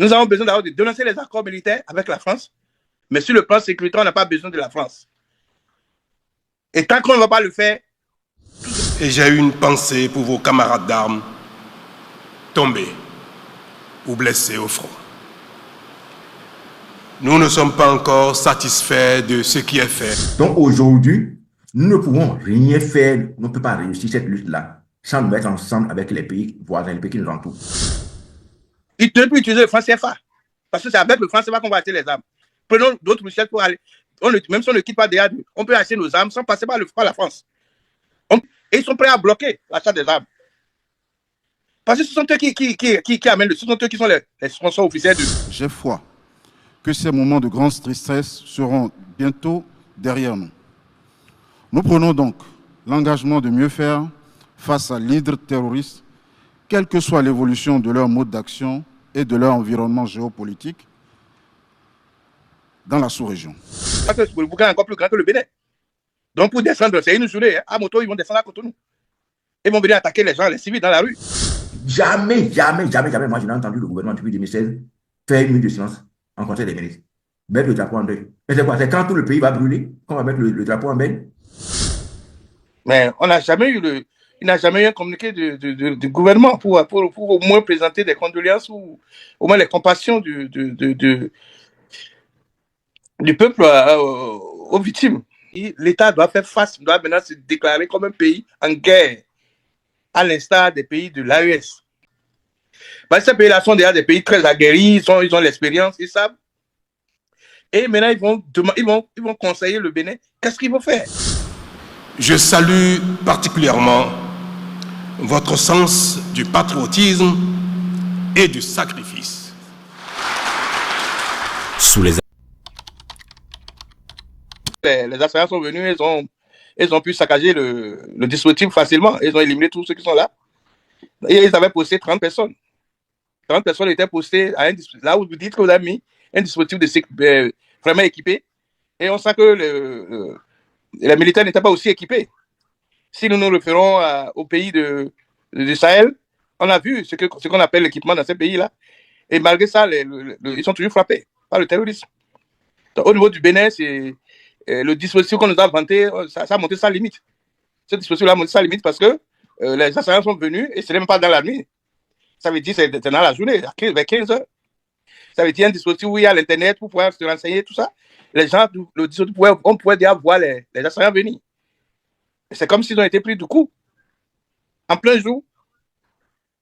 Nous avons besoin de dénoncer les accords militaires avec la France, mais sur le plan sécuritaire, on n'a pas besoin de la France. Et tant qu'on ne va pas le faire... Et j'ai eu une pensée pour vos camarades d'armes tombés ou blessés au front. Nous ne sommes pas encore satisfaits de ce qui est fait. Donc aujourd'hui, nous ne pouvons rien faire, on ne peut pas réussir cette lutte-là sans nous mettre ensemble avec les pays voisins, les pays qui nous entourent. Ils ne peuvent plus utiliser le franc CFA, parce que c'est avec le franc CFA qu'on va acheter les armes. Prenons d'autres richesses pour aller. Même si on ne quitte pas des armes, on peut acheter nos armes sans passer par la France. Et ils sont prêts à bloquer l'achat des armes. Parce que ce sont eux qui amènent, ce sont eux qui sont les sponsors officiels de... J'ai foi que ces moments de grande tristesse seront bientôt derrière nous. Nous prenons donc l'engagement de mieux faire face à l'hydre terroriste, quelle que soit l'évolution de leur mode d'action et de leur environnement géopolitique dans la sous-région. Parce que le Burkina est encore plus grand que le Bénin. Donc pour descendre, c'est une journée, à moto, ils vont descendre à Cotonou. Ils vont venir attaquer les gens, les civils dans la rue. Jamais, moi je n'ai entendu le gouvernement depuis 2016 faire une minute de silence en conseil des ministres. Mettre le drapeau en deuil. Mais c'est quoi? C'est quand tout le pays va brûler qu'on va mettre le drapeau en berne? Mais on n'a jamais eu il n'a jamais eu un communiqué du gouvernement pour au moins présenter des condoléances ou au moins les compassions du peuple aux victimes. L'État doit faire face, doit maintenant se déclarer comme un pays en guerre, à l'instar des pays de l'AES. Parce que ces pays-là sont déjà des pays très aguerris, ils ont l'expérience, ils savent. Et maintenant, ils vont conseiller le Bénin. Qu'est-ce qu'ils vont faire? Je salue particulièrement votre sens du patriotisme et du sacrifice. Sous les assaillants sont venus, ils ont pu saccager le dispositif facilement. Ils ont éliminé tous ceux qui sont là. Et ils avaient posté 30 personnes. 30 personnes étaient postées à là où vous dites que vous avez mis un dispositif vraiment équipé. Et on sent que les militaires n'étaient pas aussi équipés. Si nous nous référons au pays du Sahel, on a vu ce qu'on appelle l'équipement dans ces pays-là. Et malgré ça, ils sont toujours frappés par le terrorisme. Donc, au niveau du Bénin, c'est le dispositif qu'on nous a vanté, ça a monté sa limite. Ce dispositif-là a monté sa limite parce que les assaillants sont venus et ce n'est même pas dans la nuit. Ça veut dire que c'est dans la journée, vers 15 heures. Ça veut dire un dispositif où il y a l'Internet pour pouvoir se renseigner, tout ça. Les gens, le dispositif, on pouvait déjà voir les assaillants venir. C'est comme s'ils ont été pris du coup, en plein jour.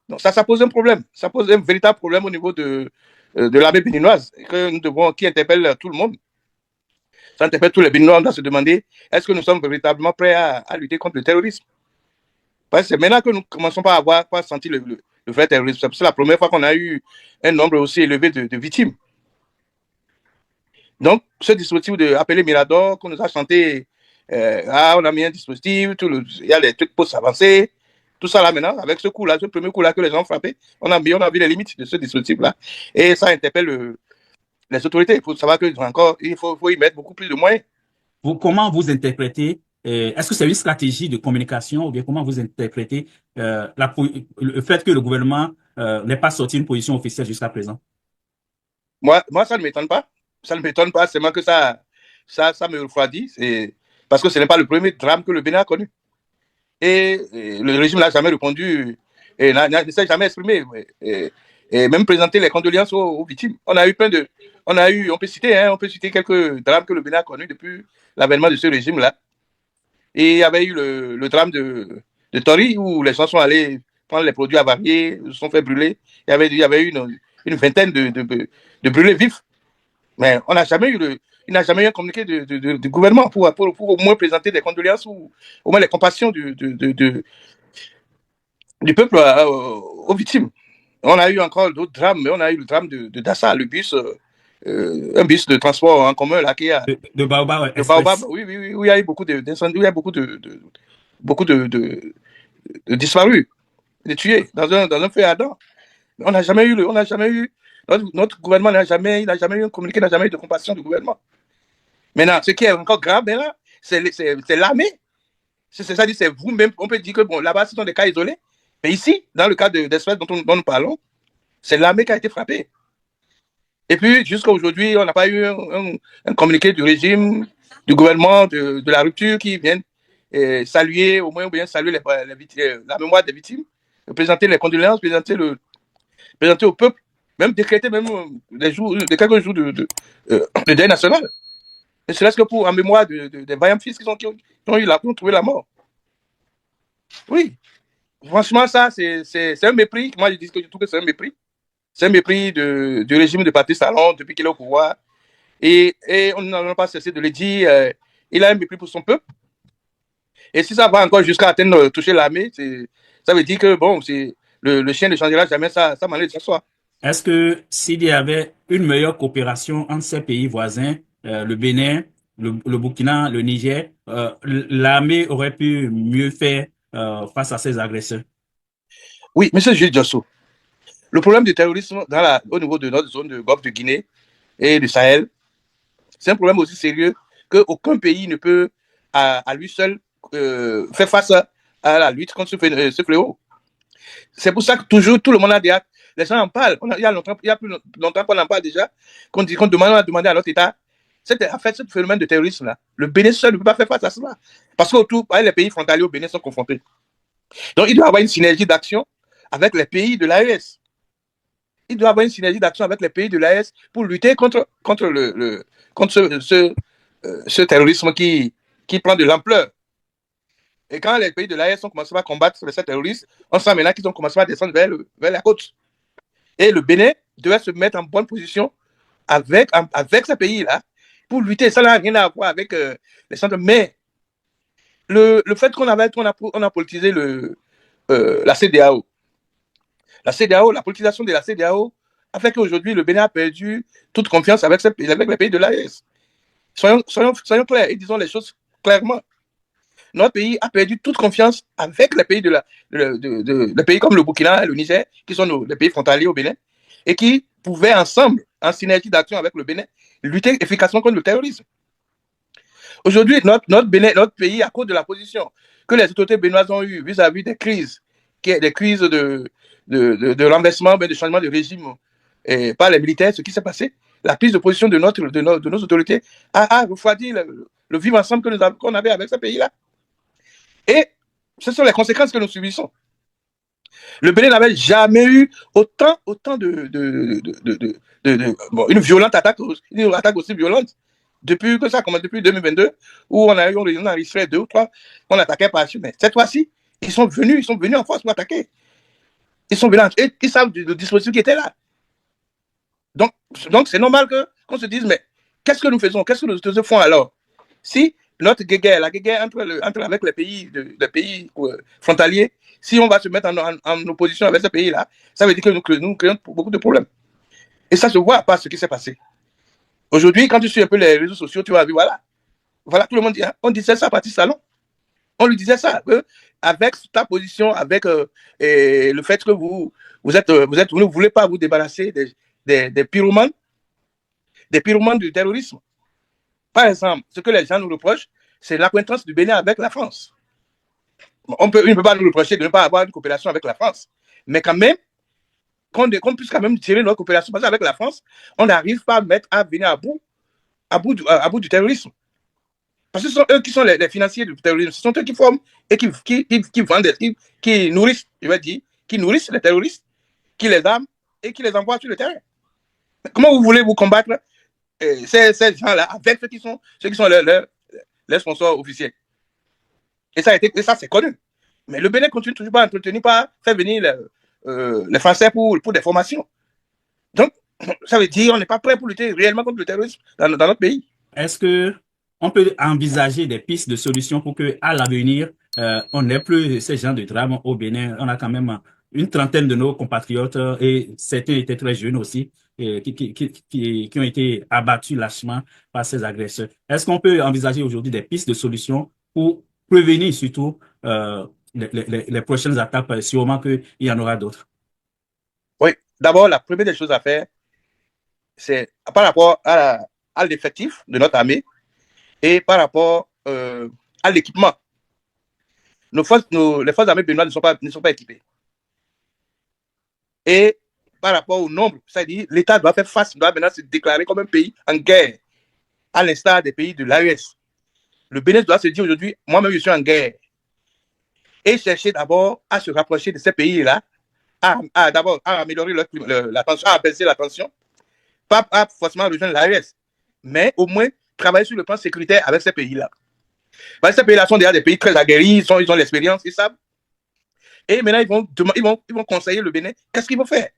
Donc ça pose un problème. Ça pose un véritable problème au niveau de l'armée béninoise, qui interpelle tout le monde. Ça interpelle tous les Béninois, on doit se demander, est-ce que nous sommes véritablement prêts à lutter contre le terrorisme? Parce que c'est maintenant que nous commençons par sentir le vrai terrorisme. C'est la première fois qu'on a eu un nombre aussi élevé de victimes. Donc, ce dispositif appelé Mirador, qu'on nous a chanté, on a mis un dispositif, il y a les trucs pour s'avancer, tout ça là maintenant, avec ce coup-là, ce premier coup-là que les gens ont frappé, on a vu les limites de ce dispositif-là. Et ça interpelle les autorités. Il faut savoir qu'il faut y mettre beaucoup plus de moyens. Comment vous interprétez, est-ce que c'est une stratégie de communication ou bien comment vous interprétez le fait que le gouvernement n'ait pas sorti une position officielle jusqu'à présent? Moi, ça ne m'étonne pas. Ça ne m'étonne pas, c'est moi que ça me refroidit. Parce que ce n'est pas le premier drame que le Bénin a connu. Et le régime n'a jamais répondu, et ne s'est jamais exprimé, et même présenté les condoléances aux victimes. On peut citer quelques drames que le Bénin a connus depuis l'avènement de ce régime-là. Et il y avait eu le drame de Tori, où les gens sont allés prendre les produits avariés, se sont fait brûler. Il y avait eu une vingtaine de brûlés vifs. Mais il n'a jamais eu un communiqué du gouvernement pour au moins présenter des condoléances ou au moins les compassions du peuple aux victimes. On a eu encore d'autres drames, mais on a eu le drame de Dassa, un bus de transport en commun là qui a de Baobab, oui, où il y a eu beaucoup d'incendies, où il y a beaucoup de disparus, de tués dans un feu ardent. On n'a jamais eu notre gouvernement n'a jamais eu un communiqué, n'a jamais eu de compassion du gouvernement. Maintenant, ce qui est encore grave, c'est l'armée. C'est-à-dire, c'est vous-même, on peut dire que bon, là-bas, ce sont des cas isolés. Mais ici, dans le cas d'espèces dont nous parlons, c'est l'armée qui a été frappée. Et puis, jusqu'à aujourd'hui, on n'a pas eu un communiqué du régime, du gouvernement, de la rupture qui viennent saluer, au moins, ou bien saluer la mémoire des victimes, présenter les condoléances, présenter au peuple, même décréter même quelques jours de deuil national. Ne serait-ce que pour en mémoire des vaillants fils qui ont trouvé la mort. Oui. Franchement, ça, c'est un mépris. Moi, je trouve que c'est un mépris. C'est un mépris du régime de Patrice Talon depuis qu'il est au pouvoir. Et on n'a pas cessé de le dire. Il a un mépris pour son peuple. Et si ça va encore jusqu'à atteindre, toucher l'armée, ça veut dire que, bon, le chien ne changera jamais sa manière de s'asseoir. Est-ce que s'il y avait une meilleure coopération entre ces pays voisins, le Bénin, le Burkina, le Niger, l'armée aurait pu mieux faire face à ces agresseurs? Oui, monsieur Jules Diosso, le problème du terrorisme au niveau de notre zone de Golfe de Guinée et du Sahel, c'est un problème aussi sérieux qu'aucun pays ne peut à lui seul faire face à la lutte contre ce fléau. C'est pour ça que toujours tout le monde a des actes. Les gens en parlent. Il y a plus longtemps qu'on en parle déjà, qu'on a demandé à notre État. En fait, ce phénomène de terrorisme-là, le Bénin seul ne peut pas faire face à cela. Parce qu'autour, les pays frontaliers au Bénin sont confrontés. Donc, il doit y avoir une synergie d'action avec les pays de l'AES. Il doit y avoir une synergie d'action avec les pays de l'AES pour lutter contre ce terrorisme qui prend de l'ampleur. Et quand les pays de l'AES ont commencé à combattre ces terroristes, on sent maintenant qu'ils ont commencé à descendre vers la côte. Et le Bénin devait se mettre en bonne position avec ce pays-là pour lutter. Ça n'a rien à voir avec les centres. Mais le fait qu'on a politisé la CEDEAO, la politisation de la CEDEAO a fait qu'aujourd'hui, le Bénin a perdu toute confiance avec les pays de l'AES. Soyons clairs et disons les choses clairement. Notre pays a perdu toute confiance avec les pays les pays comme le Burkina et le Niger, qui sont les pays frontaliers au Bénin, et qui pouvaient ensemble, en synergie d'action avec le Bénin, lutter efficacement contre le terrorisme. Aujourd'hui, notre pays, à cause de la position que les autorités béninoises ont eue vis-à-vis des crises de renversement, de changement de régime par les militaires, ce qui s'est passé, la prise de position de nos autorités a refroidi le vivre ensemble qu'on avait avec ce pays-là. Et ce sont les conséquences que nous subissons. Le Bénin n'avait jamais eu autant une violente attaque, une attaque aussi violente depuis que ça commence, depuis 2022, où on a enregistré 2 ou 3 qu'on attaquait par dessus. Mais cette fois-ci, ils sont venus en force pour attaquer. Ils sont venus et ils savent du dispositif qui était là. Donc c'est normal qu'on se dise, mais qu'est-ce que nous faisons? Qu'est-ce que nous faisons alors? Si la guerre avec les pays frontaliers, si on va se mettre en opposition avec ce pays-là, ça veut dire que nous créons beaucoup de problèmes. Et ça se voit par ce qui s'est passé. Aujourd'hui, quand tu suis un peu les réseaux sociaux, tu vas voir, voilà, tout le monde dit, hein, on disait ça à Patrice Talon. On lui disait ça, avec ta position, avec le fait que vous ne voulez pas vous débarrasser des pyromanes du terrorisme. Par exemple, ce que les gens nous reprochent, c'est l'acquaintance du Bénin avec la France. Il ne peut pas nous reprocher de ne pas avoir une coopération avec la France. Mais quand même, qu'on puisse quand même tirer notre coopération avec la France, on n'arrive pas à venir à bout du terrorisme. Parce que ce sont eux qui sont les financiers du terrorisme. Ce sont eux qui forment et qui vendent, qui nourrissent, je vais dire, qui nourrissent les terroristes, qui les arment et qui les envoient sur le terrain. Comment vous voulez vous combattre ces gens-là avec ceux qui sont leurs sponsors officiels? Et ça, c'est connu. Mais le Bénin continue toujours pas à entretenir, pas à faire venir les Français pour des formations. Donc, ça veut dire qu'on n'est pas prêt pour lutter réellement contre le terrorisme dans notre pays. Est-ce que on peut envisager des pistes de solutions pour qu'à l'avenir, on n'ait plus ces genres de drames au Bénin? On a quand même une trentaine de nos compatriotes et certains étaient très jeunes aussi qui ont été abattus lâchement par ces agresseurs. Est-ce qu'on peut envisager aujourd'hui des pistes de solutions pour prévenir surtout les prochaines attaques, sûrement qu'il y en aura d'autres? Oui, d'abord, la première des choses à faire, c'est par rapport à l'effectif de notre armée et par rapport à l'équipement. Les forces armées béninoises ne sont pas équipées. Et par rapport au nombre. C'est-à-dire l'État doit faire face, doit maintenant se déclarer comme un pays en guerre, à l'instar des pays de l'AES. Le Bénin doit se dire aujourd'hui, moi-même je suis en guerre. Et chercher d'abord à se rapprocher de ces pays-là, d'abord à améliorer la tension, à abaisser la tension, pas forcément rejoindre l'AES, mais au moins travailler sur le plan sécuritaire avec ces pays-là. Parce que ces pays-là sont déjà des pays très aguerris, ils ont l'expérience, ils savent. Et maintenant, ils vont conseiller le Bénin. Qu'est-ce qu'il faut faire?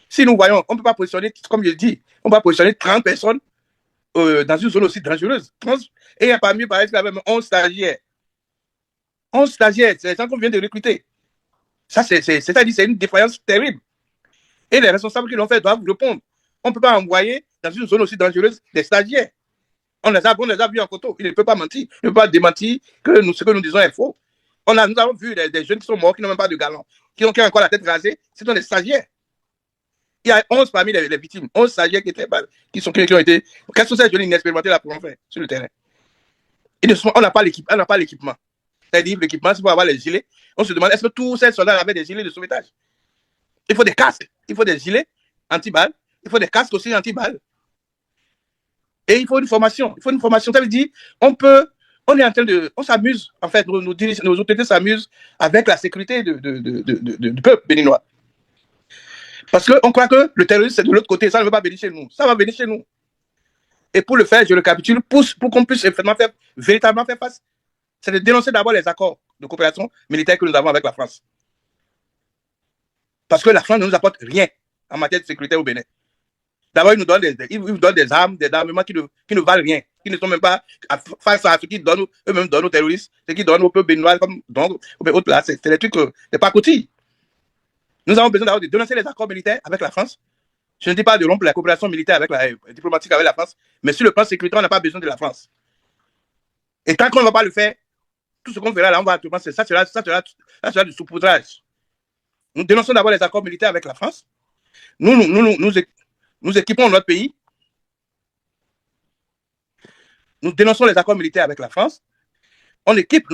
Si nous voyons, on ne peut pas positionner, comme je dis, on ne peut pas positionner 30 personnes dans une zone aussi dangereuse. Et il y a parmi, par exemple, même 11 stagiaires. 11 stagiaires, c'est les gens qu'on vient de recruter. Ça, c'est-à-dire c'est une défaillance terrible. Et les responsables qui l'ont fait doivent répondre. On ne peut pas envoyer dans une zone aussi dangereuse des stagiaires. On les a vus en photo. Ils ne peuvent pas mentir. Ils ne peuvent pas démentir que ce que nous disons est faux. Nous avons vu des jeunes qui sont morts, qui n'ont même pas de galon, qui ont encore la tête rasée. Ce sont des stagiaires. Il y a 11 parmi les victimes, 11 stagiaires qui ont été. Quels sont ces jeunes inexpérimentés là pour en faire sur le terrain? On n'a pas l'équipement. C'est-à-dire, l'équipement, c'est pour avoir les gilets. On se demande, est-ce que tous ces soldats avaient des gilets de sauvetage? Il faut des casques, il faut des gilets anti-balles, il faut des casques aussi anti-balles. Et il faut une formation. Ça veut dire, on s'amuse, en fait, nos autorités s'amusent avec la sécurité du peuple béninois. Parce qu'on croit que le terrorisme, c'est de l'autre côté, ça ne veut pas venir chez nous. Ça va venir chez nous. Et pour le faire, je le récapitule, pour qu'on puisse véritablement faire face, c'est de dénoncer d'abord les accords de coopération militaire que nous avons avec la France. Parce que la France ne nous apporte rien en matière de sécurité au Bénin. D'abord, ils nous donnent des armes, des armements qui ne valent rien, qui ne sont même pas face à ce qu'ils donnent eux-mêmes donnent aux terroristes, ce qu'ils donnent au peuple béninois, comme donc, là, c'est des trucs, des pacotilles. Nous avons besoin d'abord de dénoncer les accords militaires avec la France. Je ne dis pas de rompre la coopération militaire diplomatique avec la France, mais sur le plan sécuritaire, on n'a pas besoin de la France. Et tant qu'on ne va pas le faire, tout ce qu'on verra là, ça sera du saupoudrage. Nous dénonçons d'abord les accords militaires avec la France. Nous équipons notre pays. Nous dénonçons les accords militaires avec la France. On équipe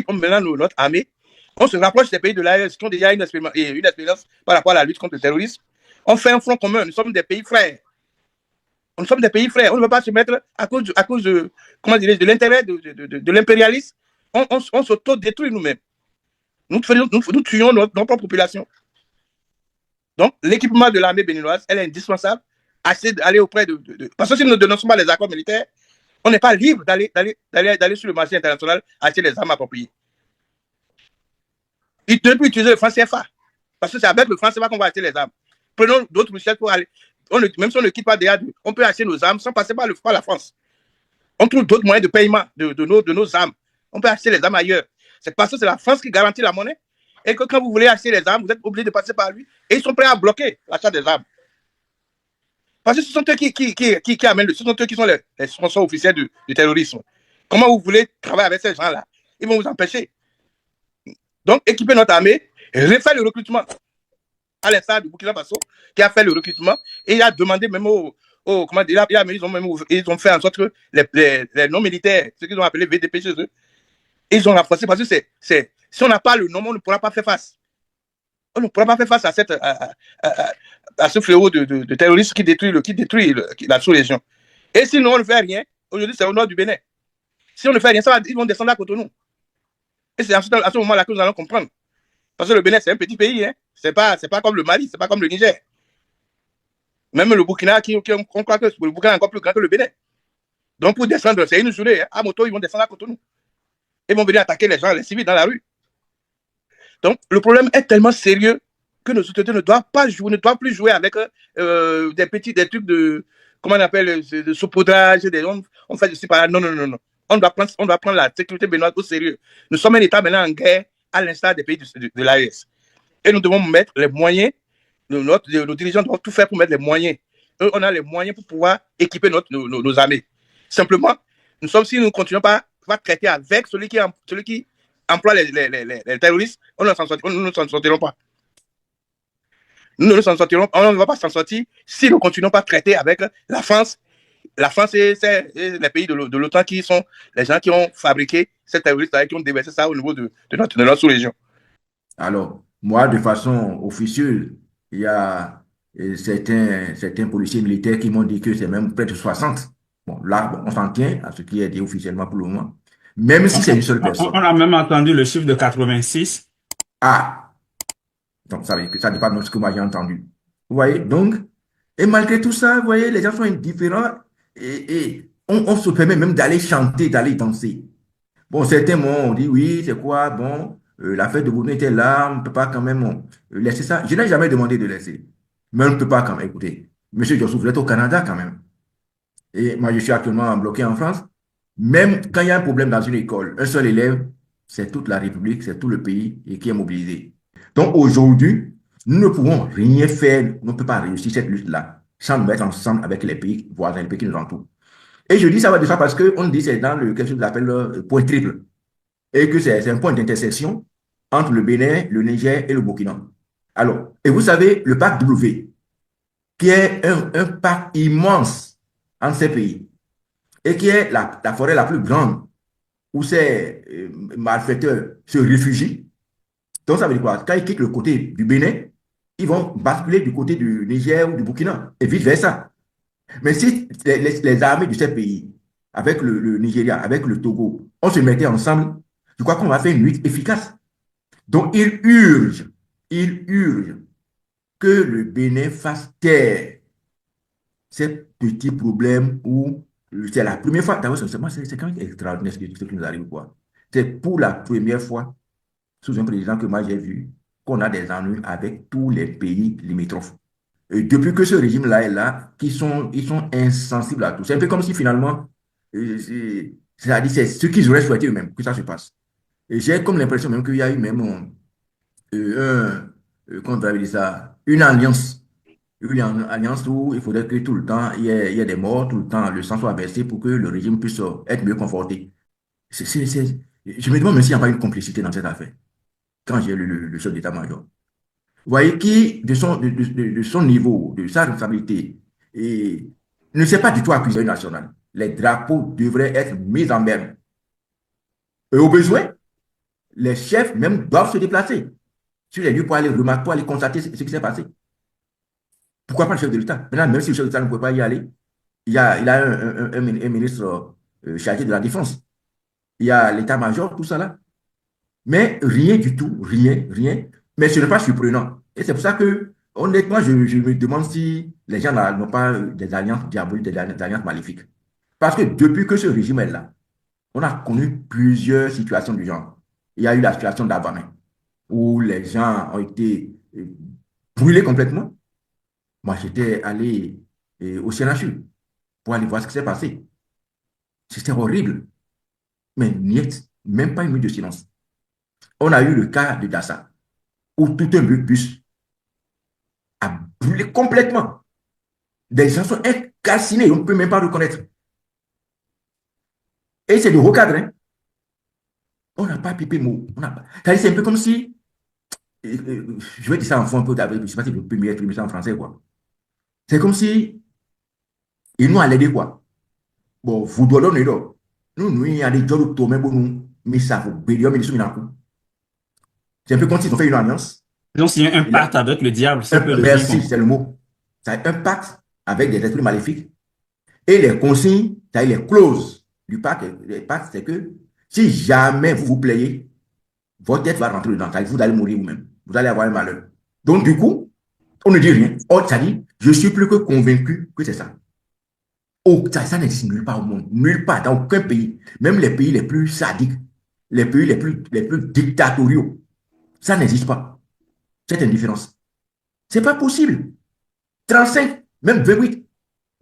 maintenant notre armée. On se rapproche des pays de l'AES qui ont déjà une expérience par rapport à la lutte contre le terrorisme. On fait un front commun. Nous sommes des pays frères. On ne peut pas se mettre à cause de comment dirais-je, de l'intérêt de l'impérialisme. On s'auto-détruit nous-mêmes. Nous tuons notre propre population. Donc, l'équipement de l'armée béninoise, elle est indispensable. Aller auprès parce que si nous ne dénonçons pas les accords militaires, on n'est pas libre d'aller sur le marché international acheter les armes appropriées. Il ne peut plus utiliser le franc CFA. Parce que c'est avec le franc CFA qu'on va acheter les armes. Prenons d'autres richesses pour aller. Même si on ne quitte pas déjà, on peut acheter nos armes sans passer par la France. On trouve d'autres moyens de paiement de nos armes. On peut acheter les armes ailleurs. C'est parce que c'est la France qui garantit la monnaie. Et que quand vous voulez acheter les armes, vous êtes obligé de passer par lui. Et ils sont prêts à bloquer l'achat des armes. Parce que ce sont eux qui amènent, ce sont eux qui sont les sponsors officiels du terrorisme. Comment vous voulez travailler avec ces gens-là? Ils vont vous empêcher. Donc, équiper notre armée, refaire le recrutement. À l'instar du Burkina Faso, qui a fait le recrutement, et il a demandé même comment dire, ils ont fait en sorte que les non-militaires, ceux qu'ils ont appelés VDP chez eux, ils ont renforcé parce que si on n'a pas le nom, on ne pourra pas faire face. On ne pourra pas faire face à ce fléau de terroristes qui détruit la sous-région. Et sinon, on ne fait rien. Aujourd'hui, c'est au nord du Bénin. Si on ne fait rien, ils vont descendre à Cotonou. Et c'est à ce moment-là que nous allons comprendre. Parce que le Bénin, c'est un petit pays. Hein. C'est pas comme le Mali, c'est pas comme le Niger. Même le Burkina, on croit que le Burkina est encore plus grand que le Bénin. Donc, pour descendre, c'est une journée. Hein. À moto, ils vont descendre à Cotonou. Ils vont venir attaquer les gens, les civils dans la rue. Donc, le problème est tellement sérieux que nos autorités ne doivent plus jouer avec des trucs de, comment on appelle, de saupoudrage, on fait ceci par là. Non. On doit prendre la sécurité béninoise au sérieux. Nous sommes un État maintenant en guerre, à l'instar des pays de l'AES. Et nous devons mettre les moyens, nos dirigeants doivent tout faire pour mettre les moyens. On a les moyens pour pouvoir équiper nos armées. Simplement, si nous ne continuons pas à traiter avec celui qui emploie les terroristes, on ne s'en sortirons pas. Nous ne s'en sortirons pas, on ne va pas s'en sortir si nous ne continuons pas à traiter avec la France. La France et les pays de l'OTAN qui sont les gens qui ont fabriqué ces terroristes qui ont déversé ça au niveau de notre sous-région. Alors, moi, de façon officieuse, il y a certains policiers militaires qui m'ont dit que c'est même près de 60. Bon, là, bon, on s'en tient à ce qui est dit officiellement pour le moment. Même si c'est une seule On personne. a même entendu le chiffre de 86. Ah, donc ça veut dire que ça dépend de ce que moi j'ai entendu. Vous voyez, donc, et malgré tout ça, vous voyez, les gens sont indifférents et on se permet même d'aller chanter, d'aller danser. Bon, certains m'ont dit, oui, c'est quoi, bon, la fête de Bourgogne était là, on ne peut pas quand même laisser ça. Je n'ai jamais demandé de laisser. Mais on ne peut pas quand même, écoutez. Monsieur Jossou, vous êtes au Canada quand même. Et moi, je suis actuellement bloqué en France. Même quand il y a un problème dans une école, un seul élève, c'est toute la République, c'est tout le pays et qui est mobilisé. Donc aujourd'hui, nous ne pouvons rien faire, on ne peut pas réussir cette lutte-là sans nous mettre ensemble avec les pays voisins, les pays qui nous entourent. Et je dis ça va de ça parce qu'on dit que c'est dans quelque chose qu'on appelle le point triple et que c'est un point d'intersection entre le Bénin, le Niger et le Burkina. Alors, et vous savez, le parc W, qui est un parc immense entre ces pays et qui est la forêt la plus grande où ces malfaiteurs se réfugient. Donc, ça veut dire quoi? Quand ils quittent le côté du Bénin, ils vont basculer du côté du Niger ou du Burkina et vice-versa. Mais si les armées de ces pays, avec le Nigeria, avec le Togo, on se mettait ensemble, je crois qu'on va faire une lutte efficace. Donc, il urge que le Bénin fasse taire ces petits problèmes où c'est la première fois, d'abord, c'est quand même extraordinaire ce qui nous arrive, quoi. C'est pour la première fois sous un président que moi j'ai vu qu'on a des ennuis avec tous les pays limitrophes. Et depuis que ce régime-là est là, ils sont insensibles à tout. C'est un peu comme si finalement, c'est-à-dire c'est ce qu'ils auraient souhaité eux-mêmes que ça se passe. Et j'ai comme l'impression même qu'il y a eu même comment on va dire ça, une alliance où il faudrait que tout le temps il y ait des morts, tout le temps le sang soit versé pour que le régime puisse être mieux conforté. Je me demande même s'il n'y a pas une complicité dans cette affaire, quand j'ai le chef d'état-major. Vous voyez, qui, de son niveau, de sa responsabilité, et ne s'est pas du tout accusé national. Les drapeaux devraient être mis en berne. Et au besoin, les chefs même doivent se déplacer sur les lieux pour aller remarquer, pour aller constater ce qui s'est passé. Pourquoi pas le chef de l'État? Maintenant, même si le chef de l'État ne peut pas y aller, il a un ministre chargé de la Défense. Il y a l'état-major, tout ça là. Mais rien du tout, rien. Mais ce n'est pas surprenant. Et c'est pour ça que, honnêtement, je me demande si les gens n'ont pas des alliances diaboliques, des alliances maléfiques. Parce que depuis que ce régime est là, on a connu plusieurs situations du genre. Il y a eu la situation d'Abamey, où les gens ont été brûlés complètement. Moi, j'étais allé au CNHU pour aller voir ce qui s'est passé. C'était horrible. Mais niet, même pas une minute de silence. On a eu le cas de Dassa, où tout un bus a brûlé complètement. Des gens sont calcinés, on ne peut même pas reconnaître. Et c'est de haut cadre. Hein? On n'a pas pipé mot. C'est un peu comme si, je vais dire ça en fond un peu, je ne sais pas si je peux mieux exprimer ça en français, quoi. C'est comme si, ils nous ont aidé, quoi. Bon, vous donnez là. Nous, il y a des gens qui nous, mais ça, vous bélium, mais ils sont. C'est un peu comme s'ils ont fait une alliance. Ils ont signé un pacte avec le diable. Merci, c'est le mot. C'est un pacte avec des esprits maléfiques. Et les consignes, c'est-à-dire les clauses du pacte, les pactes, c'est que si jamais vous vous playez, votre tête va rentrer dedans. Vous allez mourir vous-même. Vous allez avoir un malheur. Donc, du coup, on ne dit rien. Ça dit, je suis plus que convaincu que c'est ça. Oh, ça n'existe nulle part au monde. Nulle part, dans aucun pays. Même les pays les plus sadiques, les pays les plus dictatoriaux. Ça n'existe pas. Cette indifférence. C'est pas possible. 35, même 28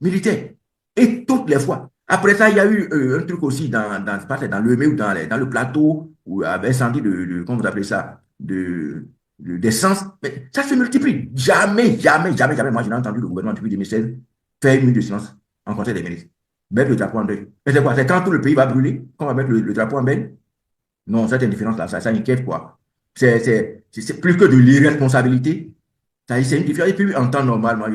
militaires. Et toutes les fois. Après ça, il y a eu un truc aussi dans le ou dans le plateau, où avait incendie comment vous appelez ça, d'essence. Mais ça se multiplie. Jamais. Moi, je n'ai entendu le gouvernement depuis 2016 faire une minute de silence en conseil des ministres. Mettre le drapeau en deuil. Mais c'est quoi? C'est quand tout le pays va brûler qu'on va mettre le drapeau en berne? Non, cette indifférence-là, ça inquiète, quoi. C'est plus que de l'irresponsabilité. C'est une différence. Et puis, en temps normal, moi,